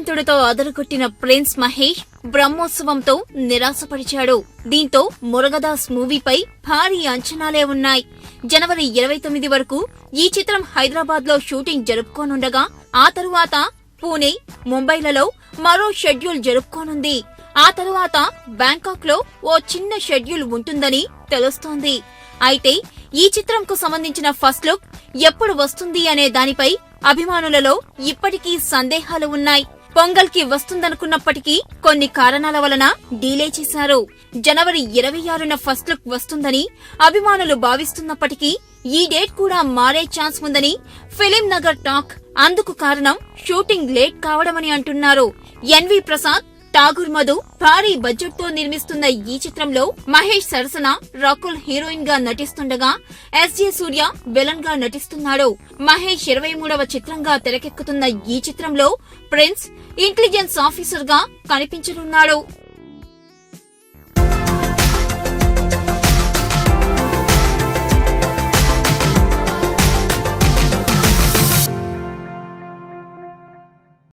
స్నేహితుడితో అదరగొట్టిన ప్రిన్స్ మహేష్ బ్రహ్మోత్సవంతో నిరాశపరిచాడు. దీంతో మురుగదాస్ మూవీపై భారీ అంచనాలే ఉన్నాయి. జనవరి 29 వరకు ఈ చిత్రం హైదరాబాద్ లో షూటింగ్ జరుపుకోనుండగా ఆ తరువాత పూణే, ముంబైలలో మరో షెడ్యూల్ జరుపుకోనుంది. ఆ తరువాత బ్యాంకాక్ లో ఓ చిన్న షెడ్యూల్ ఉంటుందని తెలుస్తోంది. అయితే ఈ చిత్రంకు సంబంధించిన ఫస్ట్ లుక్ ఎప్పుడు వస్తుంది అనే దానిపై అభిమానులలో ఇప్పటికీ సందేహాలు ఉన్నాయి. పొంగల్ కి వస్తుందనుకున్నప్పటికీ కొన్ని కారణాల వలన డీలే చేశారు. జనవరి 26న ఫస్ట్ లుక్ వస్తుందని అభిమానులు భావిస్తున్నప్పటికీ ఈ డేట్ కూడా మారే ఛాన్స్ ఉందని ఫిలిం నగర్ టాక్. అందుకు కారణం షూటింగ్ లేట్ కావడమని అంటున్నారు. ఎన్వి ప్రసాద్, ఠాగూర్ మధు భారీ బడ్జెట్ తో నిర్మిస్తున్న ఈ చిత్రంలో మహేష్ సరసన రకుల్ హీరోయిన్ గా నటిస్తుండగా ఎస్జే సూర్య విలన్ గా నటిస్తున్నాడు. మహేష్ 23వ చిత్రంగా తెరకెక్కుతున్న ఈ చిత్రంలో ప్రిన్స్ ఇంటెలిజెన్స్ ఆఫీసర్ గా కనిపించనున్నాడు.